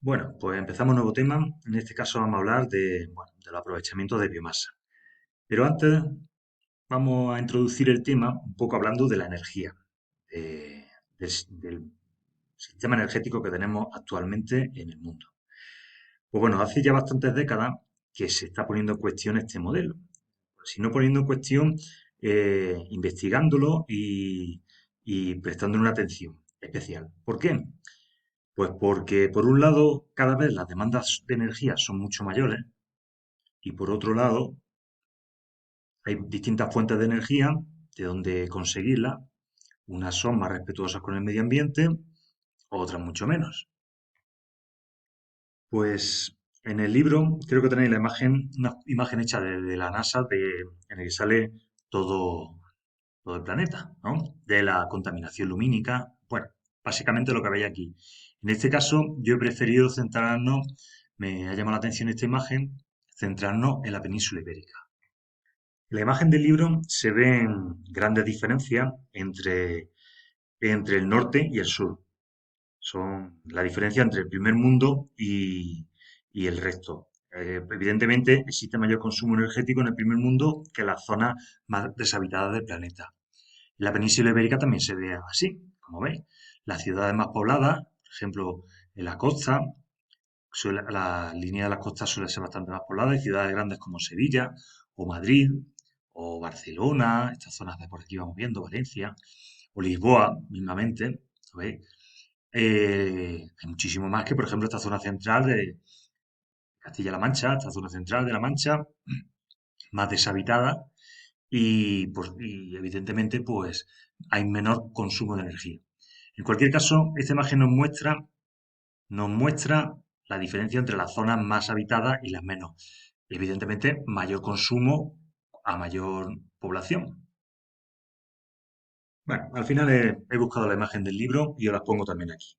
Bueno, pues empezamos un nuevo tema. En este caso vamos a hablar del aprovechamiento de biomasa. Pero antes vamos a introducir el tema un poco hablando de la energía, del sistema energético que tenemos actualmente en el mundo. Pues bueno, hace ya bastantes décadas que se está poniendo en cuestión este modelo. Si no poniendo en cuestión, investigándolo y prestándole una atención especial. ¿Por qué? Pues porque por un lado cada vez las demandas de energía son mucho mayores y por otro lado hay distintas fuentes de energía de donde conseguirla. Unas son más respetuosas con el medio ambiente, otras mucho menos. Pues en el libro creo que tenéis una imagen hecha de la NASA en el que sale todo el planeta, ¿no? De la contaminación lumínica. Bueno, básicamente lo que veis aquí. En este caso, yo he preferido me ha llamado la atención esta imagen, centrarnos en la península ibérica. En la imagen del libro se ven grandes diferencias entre el norte y el sur. Son la diferencia entre el primer mundo y el resto. Evidentemente, existe mayor consumo energético en el primer mundo que en las zonas más deshabitadas del planeta. La península ibérica también se ve así, como veis. Las ciudades más pobladas, por ejemplo, en la costa, la línea de las costas suele ser bastante más poblada y ciudades grandes como Sevilla o Madrid o Barcelona, estas zonas de por aquí vamos viendo, Valencia o Lisboa mismamente, ¿veis? Hay muchísimo más que, por ejemplo, esta zona central de Castilla-La Mancha, esta zona central de La Mancha, más deshabitada y evidentemente pues hay menor consumo de energía. En cualquier caso, esta imagen nos muestra la diferencia entre las zonas más habitadas y las menos. Evidentemente, mayor consumo a mayor población. Bueno, al final he buscado la imagen del libro y os las pongo también aquí.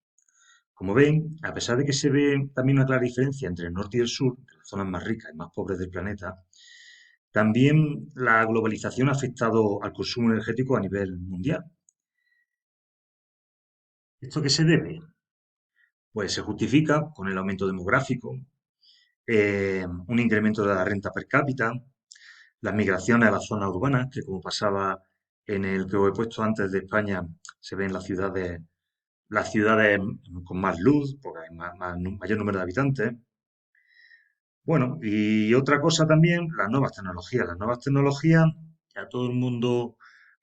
Como ven, a pesar de que se ve también una clara diferencia entre el norte y el sur, de las zonas más ricas y más pobres del planeta, también la globalización ha afectado al consumo energético a nivel mundial. ¿Esto qué se debe? Pues se justifica con el aumento demográfico, un incremento de la renta per cápita, las migraciones a las zonas urbanas, que como pasaba en el que os he puesto antes de España, se ven las ciudades con más luz, porque hay mayor número de habitantes. Bueno, y otra cosa también, las nuevas tecnologías. Las nuevas tecnologías ya todo el mundo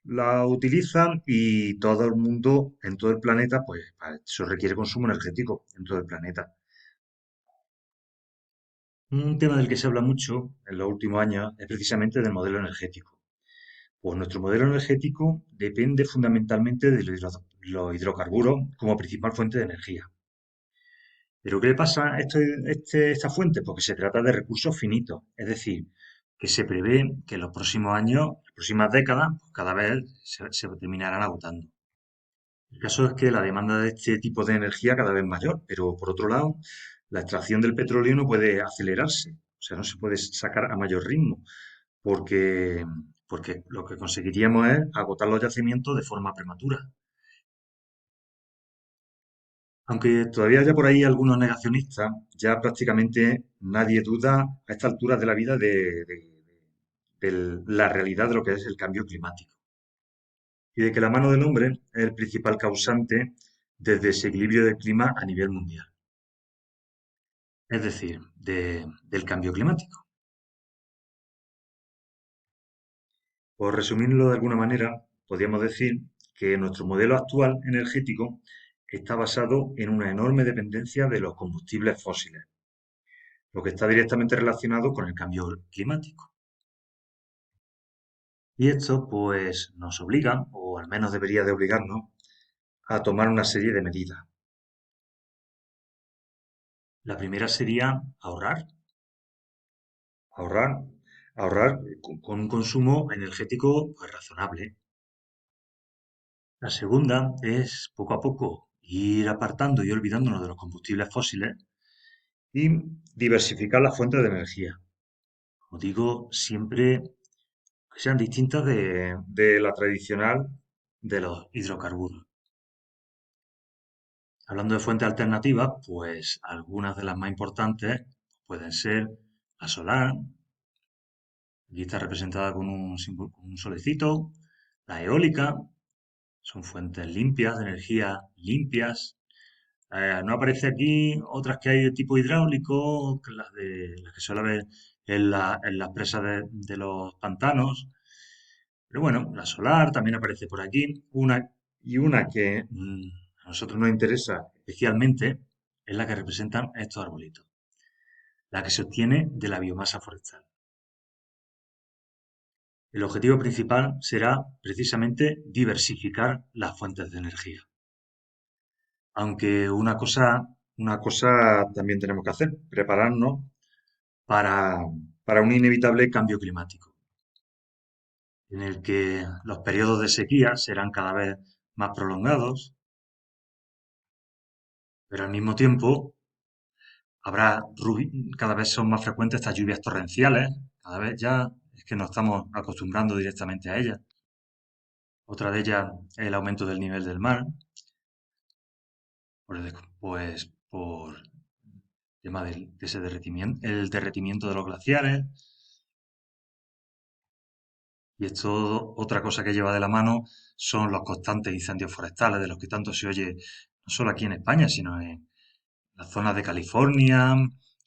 la utiliza y todo el mundo en todo el planeta, pues para eso requiere consumo energético en todo el planeta. Un tema del que se habla mucho en los últimos años es precisamente del modelo energético. Pues nuestro modelo energético depende fundamentalmente de los hidrocarburos como principal fuente de energía. ¿Pero qué le pasa a esta fuente? Porque se trata de recursos finitos, es decir, que se prevé que en los próximos años, las próximas décadas, pues cada vez se terminarán agotando. El caso es que la demanda de este tipo de energía cada vez es mayor, pero por otro lado, la extracción del petróleo no puede acelerarse, o sea, no se puede sacar a mayor ritmo, porque, porque lo que conseguiríamos es agotar los yacimientos de forma prematura. Aunque todavía haya por ahí algunos negacionistas, ya prácticamente nadie duda a estas alturas de la vida de la realidad de lo que es el cambio climático y de que la mano del hombre es el principal causante del desequilibrio del clima a nivel mundial, es decir, del cambio climático. Por resumirlo de alguna manera, podríamos decir que nuestro modelo actual energético está basado en una enorme dependencia de los combustibles fósiles, lo que está directamente relacionado con el cambio climático. Y esto pues nos obliga, o al menos debería de obligarnos, a tomar una serie de medidas. La primera sería ahorrar, ahorrar con un consumo energético pues, razonable. La segunda es poco a poco ir apartando y olvidándonos de los combustibles fósiles y diversificar las fuentes de energía. Como digo, siempre que sean distintas de la tradicional de los hidrocarburos. Hablando de fuentes alternativas, pues algunas de las más importantes pueden ser la solar, aquí está representada con con un solecito, la eólica, son fuentes limpias, de energía limpias. No aparece aquí otras que hay de tipo hidráulico, que las que suele haber en las presas de los pantanos. Pero bueno, la solar también aparece por aquí. Una que a nosotros nos interesa especialmente es la que representan estos arbolitos, la que se obtiene de la biomasa forestal. El objetivo principal será precisamente diversificar las fuentes de energía. Aunque una cosa también tenemos que hacer, prepararnos para, para un inevitable cambio climático, en el que los periodos de sequía serán cada vez más prolongados, pero al mismo tiempo cada vez son más frecuentes estas lluvias torrenciales, cada vez ya es que nos estamos acostumbrando directamente a ellas. Otra de ellas es el aumento del nivel del mar, por tema de ese derretimiento, el derretimiento de los glaciares. Y esto, otra cosa que lleva de la mano son los constantes incendios forestales, de los que tanto se oye, no solo aquí en España, sino en las zonas de California,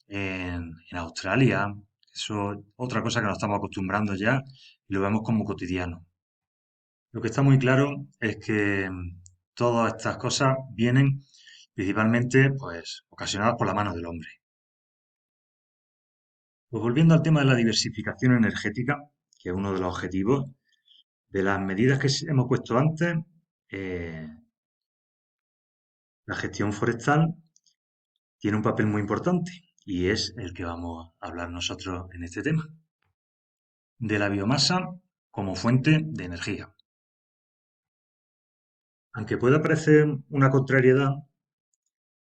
en Australia. Eso es otra cosa que nos estamos acostumbrando ya y lo vemos como cotidiano. Lo que está muy claro es que todas estas cosas vienen principalmente, pues, ocasionadas por la mano del hombre. Pues volviendo al tema de la diversificación energética, que es uno de los objetivos, de las medidas que hemos puesto antes, eh, la gestión forestal tiene un papel muy importante y es el que vamos a hablar nosotros en este tema, de la biomasa como fuente de energía. Aunque pueda parecer una contrariedad,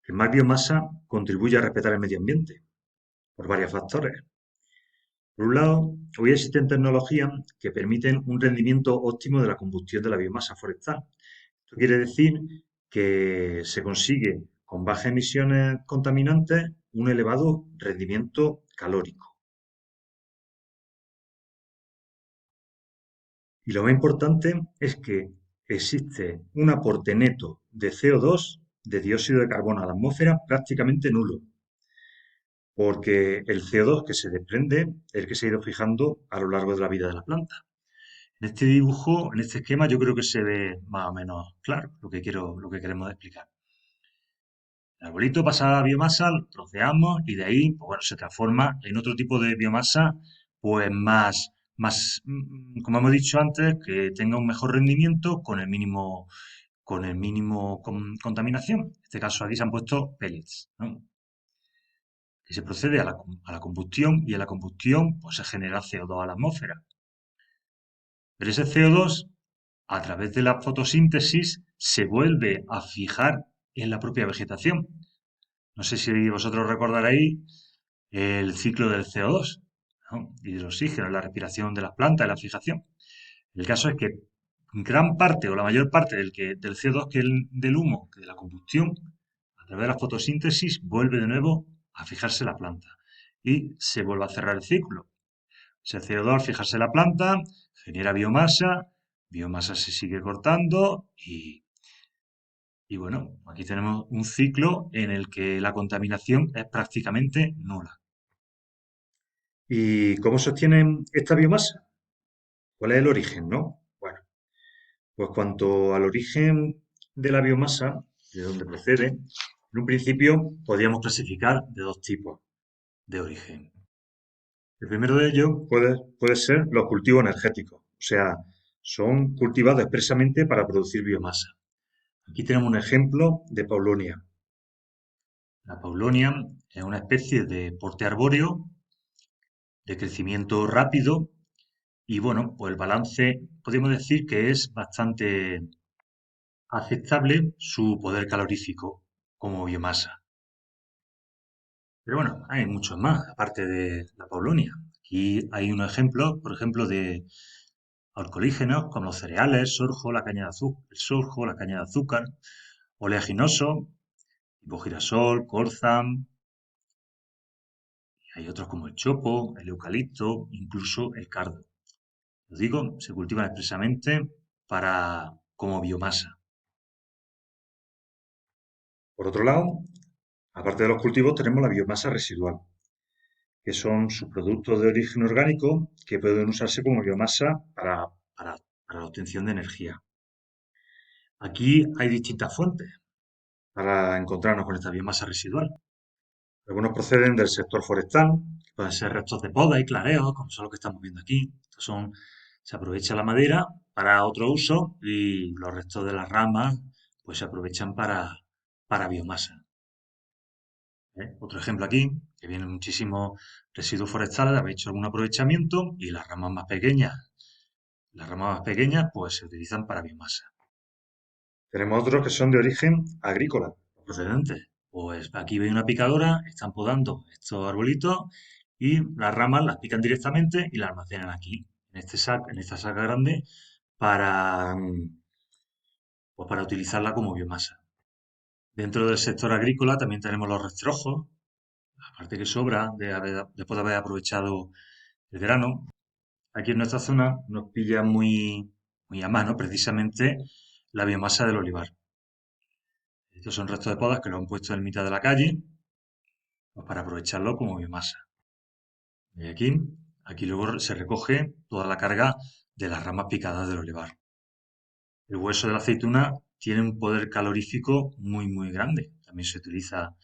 el más biomasa contribuye a respetar el medio ambiente por varios factores. Por un lado, hoy existen tecnologías que permiten un rendimiento óptimo de la combustión de la biomasa forestal. Esto quiere decir que se consigue con bajas emisiones contaminantes un elevado rendimiento calórico. Y lo más importante es que existe un aporte neto de CO2, de dióxido de carbono a la atmósfera, prácticamente nulo, porque el CO2 que se desprende es el que se ha ido fijando a lo largo de la vida de la planta. En este dibujo, en este esquema, yo creo que se ve más o menos claro lo que queremos explicar. El arbolito pasa a la biomasa, lo troceamos y de ahí, pues bueno, se transforma en otro tipo de biomasa, pues como hemos dicho antes, que tenga un mejor rendimiento con el mínimo contaminación. En este caso aquí se han puesto pellets, ¿no? Que se procede a la combustión y en la combustión pues se genera CO2 a la atmósfera. Pero ese CO2, a través de la fotosíntesis, se vuelve a fijar en la propia vegetación. No sé si vosotros recordaréis el ciclo del CO2, ¿no? Y del oxígeno, la respiración de las plantas y la fijación. El caso es que gran parte o la mayor parte del CO2 del humo, que de la combustión, a través de la fotosíntesis, vuelve de nuevo a fijarse la planta y se vuelve a cerrar el ciclo. Ese CO2 al fijarse la planta genera biomasa, biomasa se sigue cortando y bueno, aquí tenemos un ciclo en el que la contaminación es prácticamente nula. ¿Y cómo sostienen esta biomasa? ¿Cuál es el origen, no? Bueno, pues cuanto al origen de la biomasa, de donde procede, en un principio podríamos clasificar de dos tipos de origen. El primero de ellos puede ser los cultivos energéticos, o sea, son cultivados expresamente para producir biomasa. Aquí tenemos un ejemplo de Paulonia. La Paulonia es una especie de porte arbóreo de crecimiento rápido y bueno, pues el balance podemos decir que es bastante aceptable su poder calorífico como biomasa. Pero bueno, hay muchos más, aparte de la Paulonia. Aquí hay un ejemplo, por ejemplo, de alcoholígenos como los cereales, sorgo, la caña de azúcar, el sorgo, la caña de azúcar, oleaginoso, tipo girasol, colza, hay otros como el chopo, el eucalipto, incluso el cardo. Lo digo, se cultivan expresamente como biomasa. Por otro lado, aparte de los cultivos, tenemos la biomasa residual, que son subproductos de origen orgánico que pueden usarse como biomasa para, para la obtención de energía. Aquí hay distintas fuentes para encontrarnos con esta biomasa residual. Algunos proceden del sector forestal, que pueden ser restos de poda y clareos, como son los que estamos viendo aquí. Se aprovecha la madera para otro uso y los restos de las ramas pues se aprovechan para biomasa. ¿Eh? Otro ejemplo aquí, que vienen muchísimos residuos forestales de haber hecho algún aprovechamiento y las ramas más pequeñas pues se utilizan para biomasa. Tenemos otros que son de origen agrícola, procedentes. Pues aquí veis una picadora, están podando estos arbolitos y las ramas las pican directamente y las almacenan aquí, en esta saca grande, para, pues para utilizarla como biomasa. Dentro del sector agrícola también tenemos los rastrojos, la parte que sobra después de haber aprovechado el verano. Aquí en nuestra zona nos pilla muy a mano precisamente la biomasa del olivar. Estos son restos de podas que lo han puesto en mitad de la calle pues para aprovecharlo como biomasa. Y aquí luego se recoge toda la carga de las ramas picadas del olivar. El hueso de la aceituna tiene un poder calorífico muy grande. También se utiliza,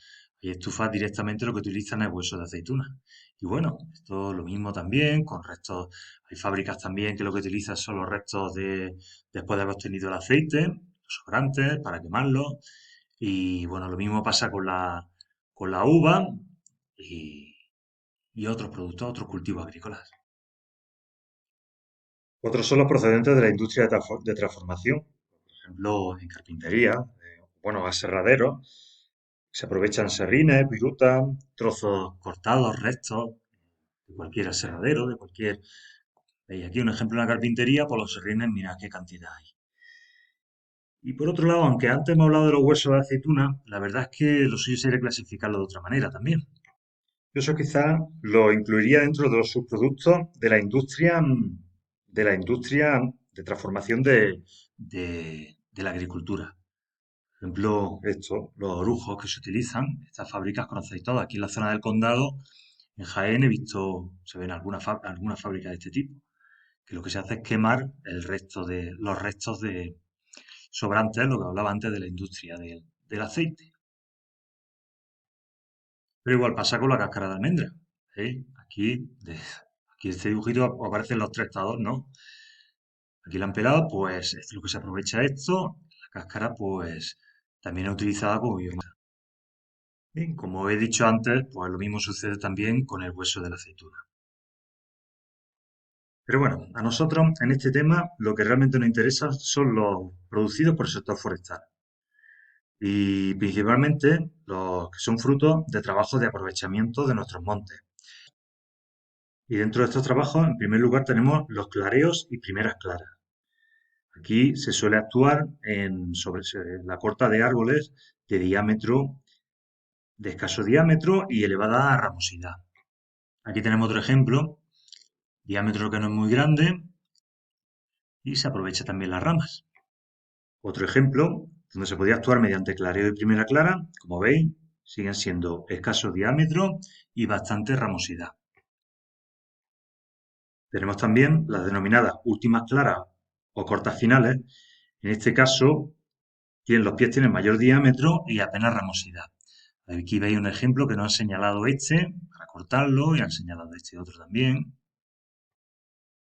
hay estufas directamente lo que utilizan es hueso de aceituna. Y bueno, esto lo mismo también con restos, hay fábricas también que lo que utilizan son los restos después de haber obtenido el aceite, los sobrantes para quemarlo. Y bueno, lo mismo pasa con la uva y, y otros productos, otros cultivos agrícolas. Otros son los procedentes de la industria de transformación, por ejemplo, en carpintería, bueno, aserraderos, se aprovechan serrines, virutas, trozos cortados, restos de cualquier aserradero, de cualquier... Veis aquí un ejemplo en la carpintería, por los serrines, mirad qué cantidad hay. Y por otro lado, aunque antes hemos hablado de los huesos de aceituna, la verdad es que lo suyo sería clasificarlo de otra manera también. Yo eso quizás lo incluiría dentro de los subproductos de la industria de transformación de la agricultura. Por ejemplo, los orujos que se utilizan, estas fábricas conocéis todas. Aquí en la zona del Condado, en Jaén, he visto, se ven algunas fábricas de este tipo, que lo que se hace es quemar los restos de sobrantes, lo que hablaba antes de la industria del aceite. Pero igual pasa con la cáscara de almendra. ¿Eh? Aquí en este dibujito aparecen los tres estados, ¿no? Aquí la han pelado, pues es lo que se aprovecha esto. La cáscara, pues también es utilizada como biomasa. Bien, como he dicho antes, pues lo mismo sucede también con el hueso de la aceituna. Pero bueno, a nosotros en este tema lo que realmente nos interesa son los producidos por el sector forestal y principalmente los que son frutos de trabajos de aprovechamiento de nuestros montes. Y dentro de estos trabajos, en primer lugar, tenemos los clareos y primeras claras. Aquí se suele actuar sobre la corta de árboles de escaso diámetro y elevada ramosidad. Aquí tenemos otro ejemplo, diámetro que no es muy grande y se aprovecha también las ramas. Otro ejemplo, donde se podía actuar mediante clareo y primera clara, como veis, siguen siendo escaso diámetro y bastante ramosidad. Tenemos también las denominadas últimas claras o cortas finales. En este caso, los pies tienen mayor diámetro y apenas ramosidad. Aquí veis un ejemplo que nos han señalado este para cortarlo y han señalado este otro también.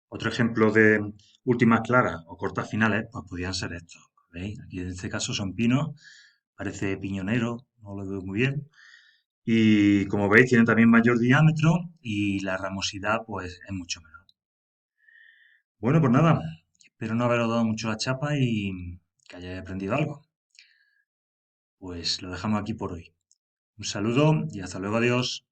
Otro ejemplo de últimas claras o cortas finales, pues podrían ser estos. ¿Veis? Aquí en este caso son pinos, parece piñonero, no lo veo muy bien. Y como veis, tienen también mayor diámetro y la ramosidad pues es mucho menor. Bueno, pues nada, espero no haberos dado mucho la chapa y que hayáis aprendido algo. Pues lo dejamos aquí por hoy. Un saludo y hasta luego, adiós.